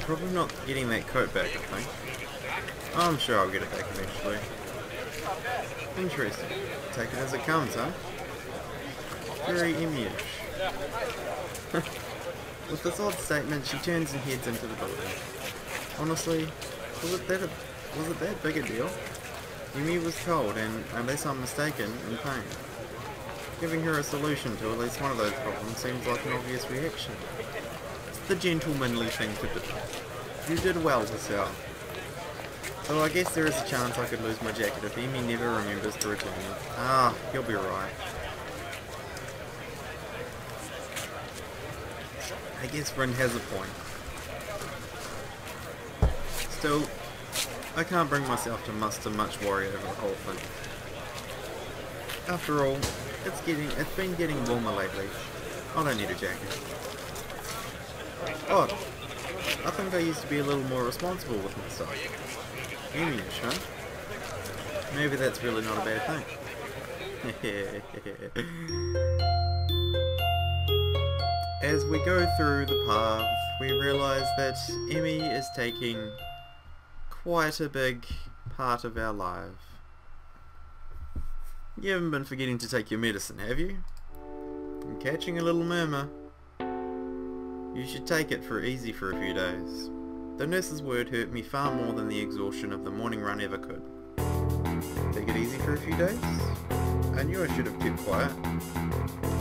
Probably not getting that coat back, I think. I'm sure I'll get it back eventually. Interesting. Take it as it comes, huh? Very Emmy-ish. With this odd statement, she turns and heads into the building. Honestly, was it that big a deal? Emmy was cold and, unless I'm mistaken, in pain. Giving her a solution to at least one of those problems seems like an obvious reaction. It's the gentlemanly thing to do. You did well, Hisao. So I guess there is a chance I could lose my jacket if Emmy never remembers to return it. Ah, he'll be right. I guess Rin has a point. Still, I can't bring myself to muster much worry over the whole thing. After all, it's been getting warmer lately. I don't need a jacket. Odd. I think I used to be a little more responsible with my stuff. Emmy-ish, huh? Maybe that's really not a bad thing. As we go through the path, we realise that Emmy is taking quite a big part of our life. You haven't been forgetting to take your medicine, have you? I'm catching a little murmur. You should take it easy for a few days. The nurse's word hurt me far more than the exhaustion of the morning run ever could. Take it easy for a few days? I knew I should have kept quiet.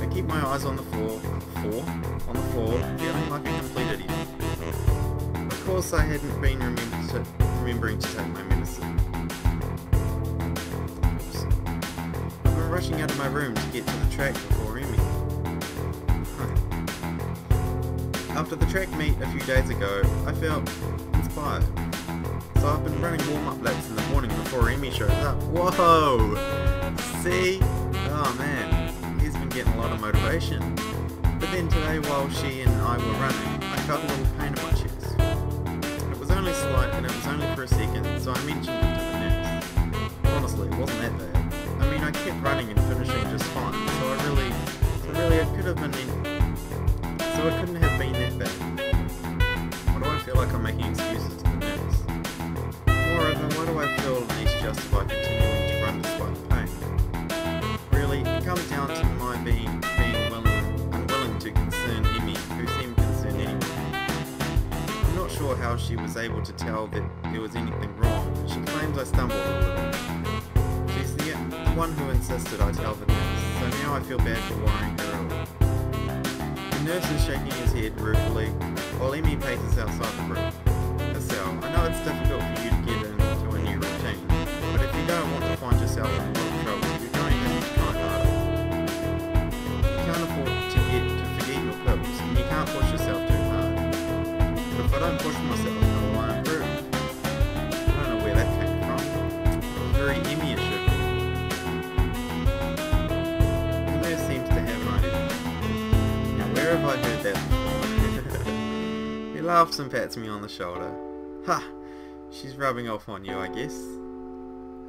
I keep my eyes on the floor, feeling like a complete idiot. Of course I hadn't been remembering to take my medicine. Oops. I've been rushing out of my room to get to the track before Emmy. After the track meet a few days ago, I felt inspired. So I've been running warm-up laps in the morning before Emmy shows up. Whoa! See? Oh man, he's been getting a lot of motivation. But then today while she and I were running, I felt a little pain in my chest. It was only slight and it was only for a second, so I mentioned it to the nurse. Honestly, it wasn't that bad. I mean, I kept running and finishing just fine, so it could have been... So it couldn't have been that bad. Why do I feel like I'm making excuses to the nurse? Moreover, why do I feel the need to justify continuing to run despite the pain? Really, it comes down to my being unwilling to concern Emmy, who seemed concerned anyway. I'm not sure how she was able to tell that there was anything wrong, but she claims I stumbled a little. She's the one who insisted I tell the nurse, so now I feel bad for worrying her at all. The nurse is shaking his head ruefully, while Emmy paces outside the room. Hisao, I know it's difficult for you to get into a new routine, but if you don't want to find yourself in a lot of trouble, you're going to need to try harder. You can't afford to forget your pills, and you can't push yourself too hard. But if I don't push myself, how will I improve? I don't know where that came from. It's very Emmy-ish of you. The nurse seems to have an idea. Where have I heard that before? He laughs and pats me on the shoulder. Ha! She's rubbing off on you, I guess.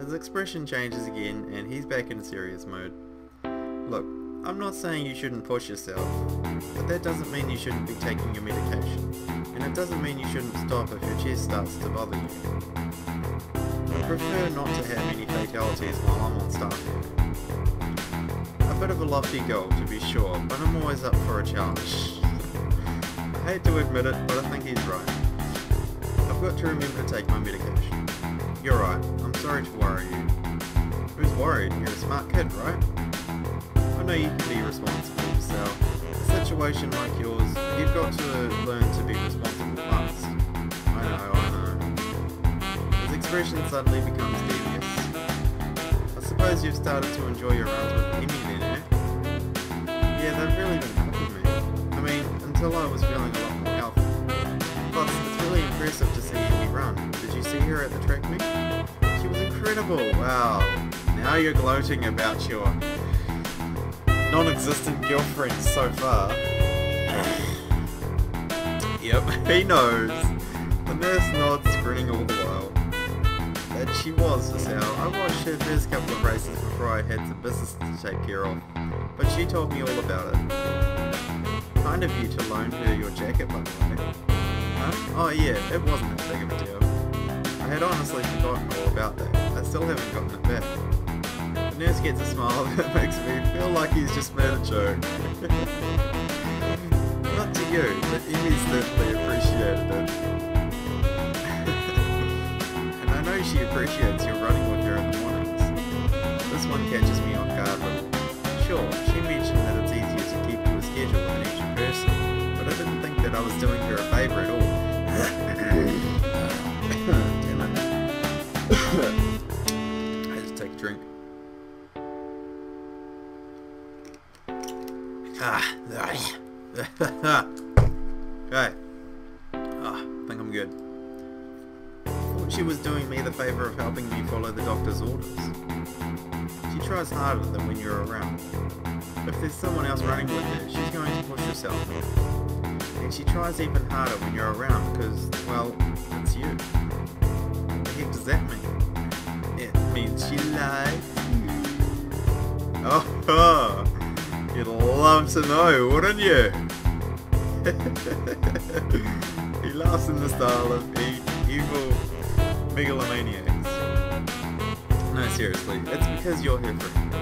His expression changes again and he's back in serious mode. Look, I'm not saying you shouldn't push yourself, but that doesn't mean you shouldn't be taking your medication. And it doesn't mean you shouldn't stop if your chest starts to bother you. I prefer not to have any fatalities while I'm on staff here. A bit of a lofty goal, to be sure, but I'm always up for a challenge. I hate to admit it, but I think he's right. I've got to remember to take my medication. You're right, I'm sorry to worry you. Who's worried? You're a smart kid, right? I know you can be responsible yourself. A situation like yours, you've got to learn to be responsible fast. I know. His expression suddenly becomes devious. I suppose you've started to enjoy your runs with Emmy then, eh? Yeah, they've really been helping me. I mean, until I was feeling a lot more healthy. Plus, it's really impressive to see Emmy run. Did you see her at the track meet? She was incredible, wow. Now you're gloating about your non-existent girlfriend so far. Yep, he knows. The nurse nods, grinning all the while. That she was, Hisao. I watched her first couple of races before I had some business to take care of, but she told me all about it. Kind of you to loan her your jacket, by the way. Huh? Oh yeah, it wasn't that big of a deal. I had honestly forgotten all about that. I still haven't gotten it back. The nurse gets a smile that makes me feel like he's just made a joke. Not to you, but Emmy certainly appreciated it. And I know she appreciates your running with her in the mornings. This one catches me off guard a little. Sure, she mentioned that it's easier to keep to a schedule than each person, but I didn't think that I was doing her a favour at all. Damn it. I had to take a drink. Okay. I think I'm good. Thought she was doing me the favour of helping me follow the doctor's orders. She tries harder than when you're around. If there's someone else running with her, she's going to push herself. And she tries even harder when you're around because, well, it's you. What the heck does that mean? It means she likes you. Oh, you'd love to know, wouldn't you? He laughs in the style of evil megalomaniacs. No, seriously, it's because you're her friend.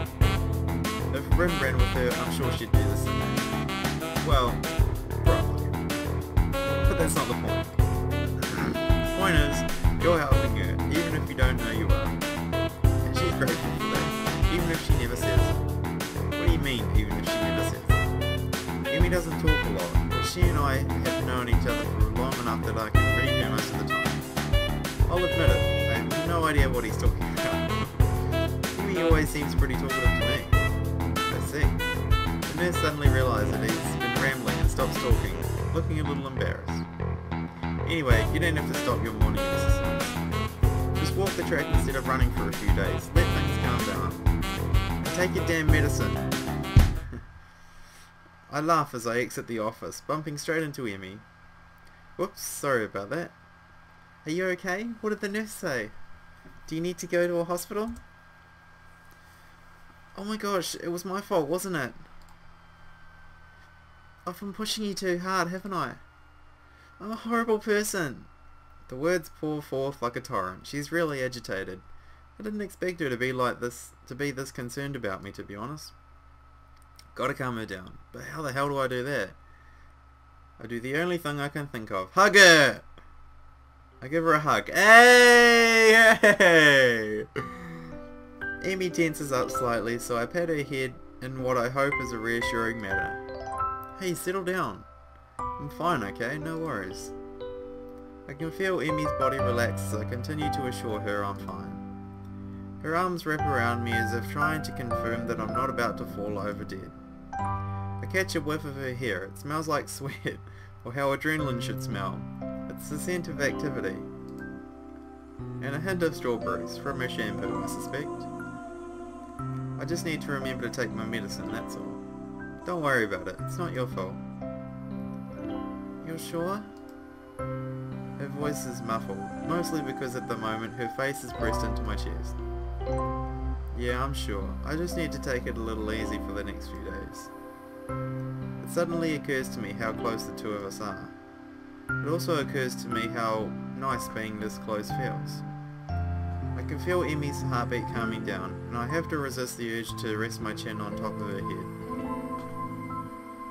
If Rim ran with her, I'm sure she'd do the same. Well, probably. But that's not the point. The point is, you're helping her, even if you don't know you are. And she's grateful for that, even if she never says it. What do you mean, even if she never says it? Emmy doesn't talk a lot, but she and I have known each other for long enough that I can read her most of the time. I'll admit it, I have no idea what he's talking about. Emmy always seems pretty talkative to me. I see. The nurse suddenly realizes that he's been rambling and stops talking, looking a little embarrassed. Anyway, you don't have to stop your morning exercise. Just walk the track instead of running for a few days. Let things calm down. And take your damn medicine. I laugh as I exit the office, bumping straight into Emmy. Whoops, sorry about that. Are you okay? What did the nurse say? Do you need to go to a hospital? Oh my gosh, it was my fault, wasn't it? I've been pushing you too hard, haven't I? I'm a horrible person. The words pour forth like a torrent. She's really agitated. I didn't expect her to be like this, to be this concerned about me, to be honest. Gotta calm her down. But how the hell do I do that? I do the only thing I can think of. Hug her! I give her a hug. Hey! Hey! Emmy tenses up slightly, so I pat her head in what I hope is a reassuring manner. Hey, settle down. I'm fine, okay? No worries. I can feel Emmy's body relax as I continue to assure her I'm fine. Her arms wrap around me as if trying to confirm that I'm not about to fall over dead. I catch a whiff of her hair. It smells like sweat, or how adrenaline should smell. It's the scent of activity. And a hint of strawberries, from her shampoo, I suspect. I just need to remember to take my medicine, that's all. Don't worry about it, it's not your fault. You're sure? Her voice is muffled, mostly because at the moment her face is pressed into my chest. Yeah, I'm sure. I just need to take it a little easy for the next few days. It suddenly occurs to me how close the two of us are. It also occurs to me how nice being this close feels. I can feel Emmy's heartbeat calming down, and I have to resist the urge to rest my chin on top of her head.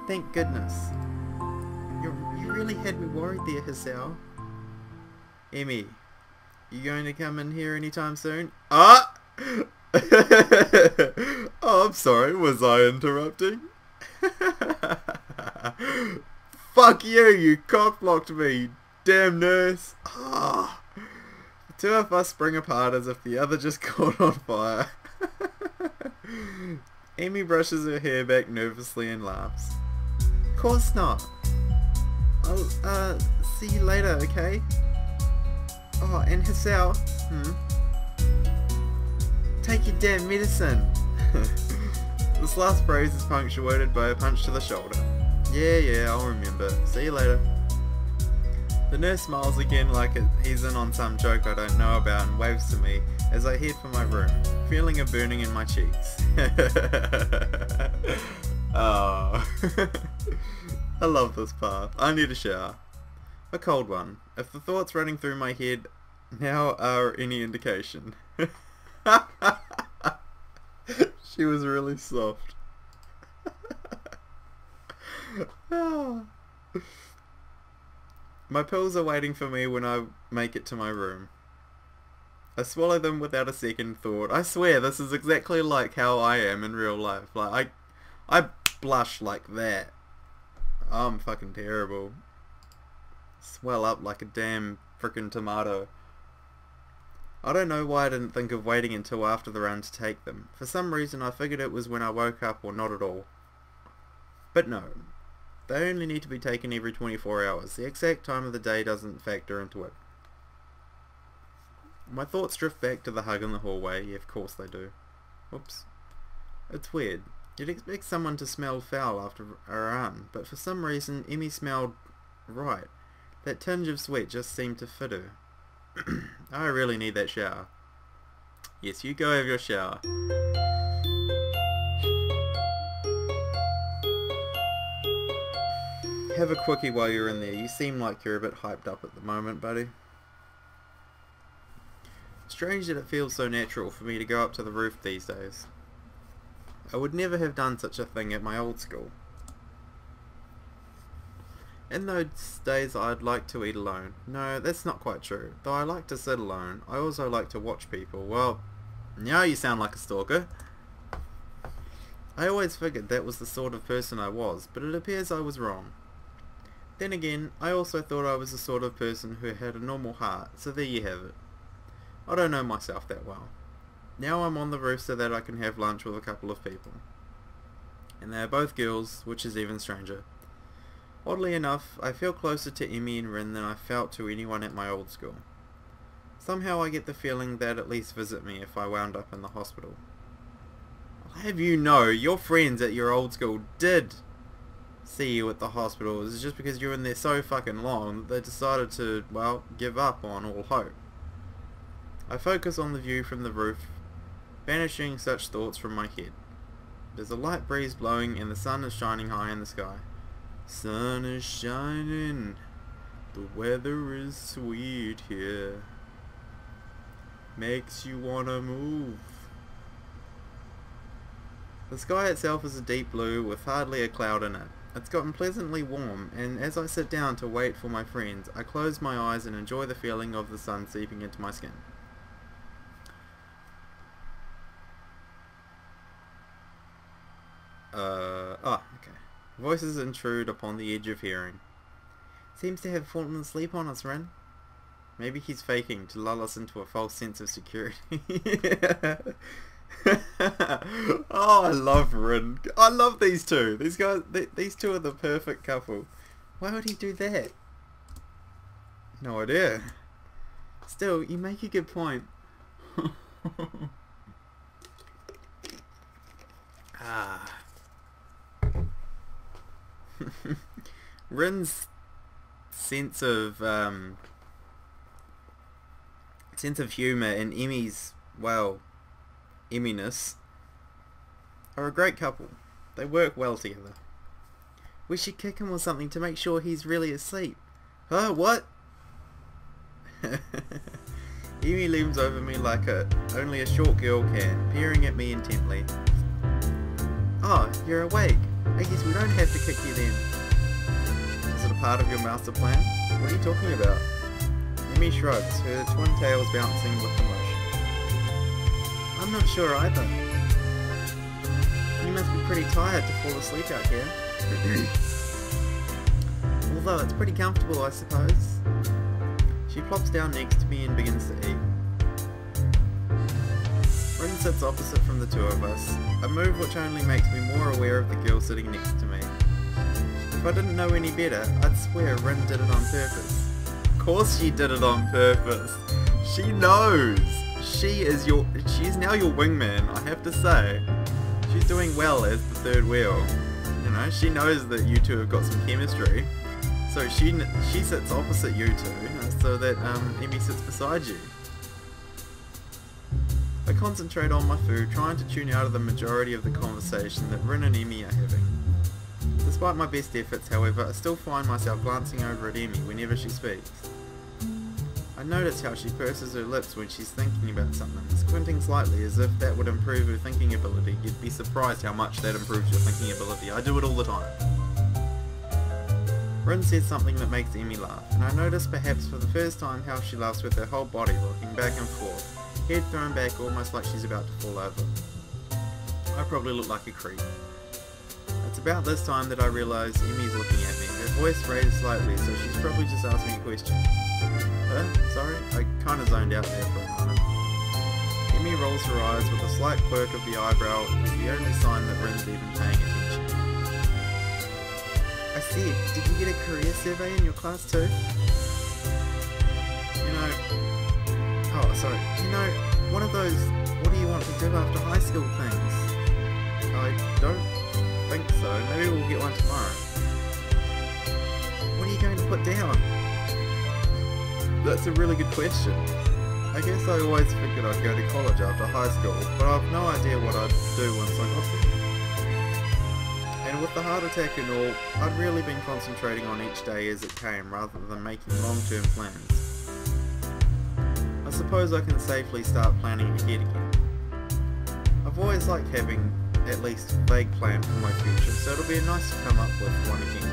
Thank goodness. You really had me worried there, Hisao. Emmy, you going to come in here anytime soon? Ah! Oh, I'm sorry, was I interrupting? Fuck you, you cock-blocked me, damn nurse. Ah! The two of us spring apart as if the other just caught on fire. Emmy brushes her hair back nervously and laughs. Of course not. I'll, see you later, okay? Oh, and Hisao, take your damn medicine. This last phrase is punctuated by a punch to the shoulder. Yeah, I'll remember. See you later. The nurse smiles again like he's in on some joke I don't know about and waves to me as I head for my room, feeling a burning in my cheeks. Oh. I love this part. I need a shower. A cold one. If the thoughts running through my head now are any indication. She was really soft. My pills are waiting for me when I make it to my room. I swallow them without a second thought. I swear this is exactly like how I am in real life. Like, I blush like that. I'm fucking terrible. Swell up like a damn frickin' tomato. I don't know why I didn't think of waiting until after the run to take them. For some reason I figured it was when I woke up or not at all. But no. They only need to be taken every 24 hours. The exact time of the day doesn't factor into it. My thoughts drift back to the hug in the hallway. Yeah, of course they do. Whoops. It's weird. You'd expect someone to smell foul after a run, but for some reason Emmy smelled right. That tinge of sweat just seemed to fit her. I really need that shower. Yes, you go have your shower. Have a quickie while you're in there. You seem like you're a bit hyped up at the moment, buddy. Strange that it feels so natural for me to go up to the roof these days. I would never have done such a thing at my old school. In those days I'd like to eat alone. No, that's not quite true. Though I like to sit alone, I also like to watch people. Well, now you sound like a stalker. I always figured that was the sort of person I was, but it appears I was wrong. Then again, I also thought I was the sort of person who had a normal heart, so there you have it. I don't know myself that well. Now I'm on the roof so that I can have lunch with a couple of people. And they are both girls, which is even stranger. Oddly enough, I feel closer to Emmy and Rin than I felt to anyone at my old school. Somehow I get the feeling they'd at least visit me if I wound up in the hospital. I'll have you know, your friends at your old school did see you at the hospital. It's just because you were in there so fucking long that they decided to, well, give up on all hope. I focus on the view from the roof, banishing such thoughts from my head. There's a light breeze blowing and the sun is shining high in the sky. Sun is shining, the weather is sweet here. Makes you wanna move. The sky itself is a deep blue with hardly a cloud in it. It's gotten pleasantly warm, and as I sit down to wait for my friends, I close my eyes and enjoy the feeling of the sun seeping into my skin. Okay. Voices intrude upon the edge of hearing. Seems to have fallen asleep on us, Rin. Maybe he's faking to lull us into a false sense of security. Oh, I love Rin. I love these two. These guys, these two are the perfect couple. Why would he do that? No idea. Still, you make a good point. Rin's sense of humour and Emmy's, well, Emminess are a great couple. They work well together. We should kick him or something to make sure he's really asleep. Huh? What? Emmy looms over me like only a short girl can, peering at me intently. Oh, you're awake. I guess we don't have to kick you then. Is it a part of your master plan? What are you talking about? Emmy shrugs, her twin tails bouncing with the motion. I'm not sure either. You must be pretty tired to fall asleep out here. Although it's pretty comfortable, I suppose. She plops down next to me and begins to eat. Rin sits opposite from the two of us, a move which only makes me more aware of the girl sitting next to me. If I didn't know any better, I'd swear Rin did it on purpose. Of course she did it on purpose. She knows. She's now your wingman, I have to say. She's doing well as the third wheel. You know, she knows that you two have got some chemistry. So she sits opposite you two, so that Emmy sits beside you. I concentrate on my food, trying to tune out of the majority of the conversation that Rin and Emmy are having. Despite Despite my best efforts, however, I still find myself glancing over at Emi whenever she speaks. I notice how she purses her lips when she's thinking about something, squinting slightly as if that would improve her thinking ability. You'd be surprised how much that improves your thinking ability. I do it all the time. Rin says something that makes Emi laugh, and I notice perhaps for the first time how she laughs with her whole body rocking back and forth, head thrown back almost like she's about to fall over. I probably look like a creep. It's about this time that I realise Emi's looking at me, her voice raised slightly, so she's probably just asked me a question. Sorry? I kinda zoned out there for a moment. Emi rolls her eyes with a slight quirk of the eyebrow, which is the only sign that Rin's even paying attention. I said, did you get a career survey in your class too? One of those, what do you want to do after high school things? I don't think so. Maybe we'll get one tomorrow. What are you going to put down? That's a really good question. I guess I always figured I'd go to college after high school, but I've no idea what I'd do once I got there. And with the heart attack and all, I'd really been concentrating on each day as it came rather than making long-term plans. I suppose I can safely start planning ahead again. I've always liked having at least a vague plan for my future, so it'll be nice to come up with one again.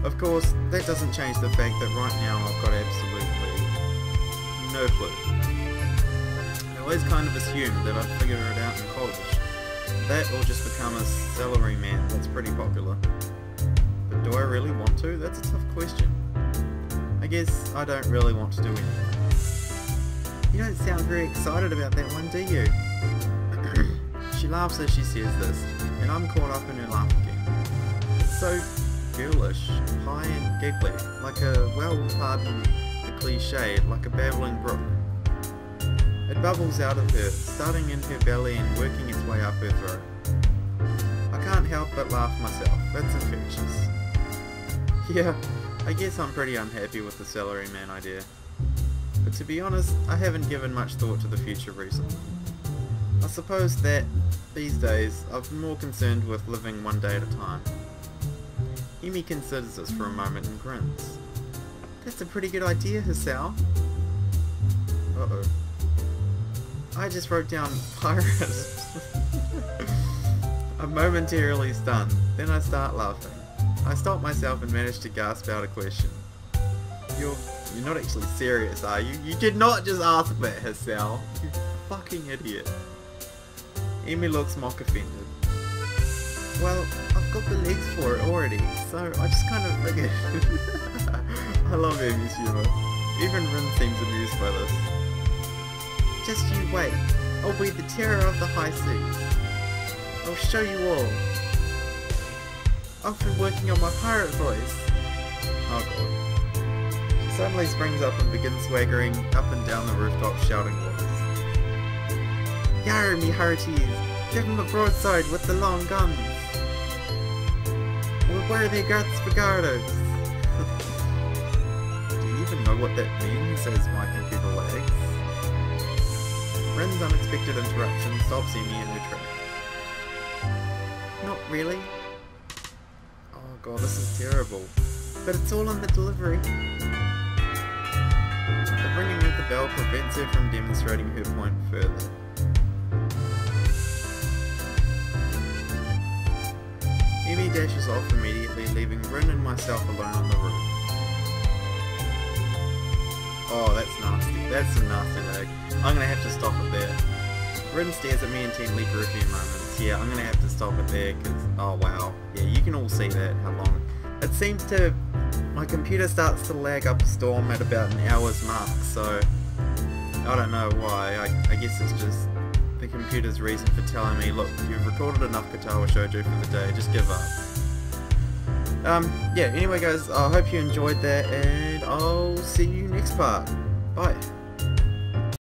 Of course, that doesn't change the fact that right now I've got absolutely no clue. I always kind of assumed that I'd figure it out in college. That or just become a salaryman that's pretty popular. But do I really want to? That's a tough question. I guess I don't really want to do anything. You don't sound very excited about that one, do you? She laughs as she says this, and I'm caught up in her laugh again. It's so girlish, high and giggly, like a, well, pardon the cliche, like a babbling brook. It bubbles out of her, starting in her belly and working its way up her throat. I can't help but laugh myself, that's infectious. Yeah, I guess I'm pretty unhappy with the salaryman idea. But to be honest, I haven't given much thought to the future recently. I suppose that, these days, I've been more concerned with living one day at a time. Emi considers this for a moment and grins. That's a pretty good idea, Hisao. Uh-oh. I just wrote down pirate. I'm momentarily stunned, then I start laughing. I stop myself and manage to gasp out a question. You're not actually serious, are you? You did not just ask that, Hisao. You fucking idiot. Emi looks mock offended. Well, I've got the legs for it already, so I just kind of figured. I love Emi's humour. Even Rin seems amused by this. Just you wait. I'll be the terror of the high seas. I'll show you all. I've been working on my pirate voice. Oh god. She suddenly springs up and begins swaggering up and down the rooftop shouting orders. Yar, me hearties! Give them a broadside with the long guns! We'll wear their guts for garters! Do you even know what that means, says my computer lags? Rin's unexpected interruption stops Emi in her track. Not really. Oh god, this is terrible. But it's all in the delivery. The ringing of the bell prevents her from demonstrating her point further. Emi dashes off immediately, leaving Rin and myself alone on the roof. Oh, that's nasty. That's some nasty lag. I'm gonna have to stop it there. Rin stares at me intently for a few moments. Yeah, I'm gonna have to stop it there because, oh wow. Yeah, you can all see that, how long. It seems to, my computer starts to lag up a storm at about an hour's mark, so I don't know why. I guess it's just the computer's reason for telling me, look, you've recorded enough Katawa Shoujo for the day, just give up. Yeah, anyway guys, I hope you enjoyed that, and I'll see you next part. Bye.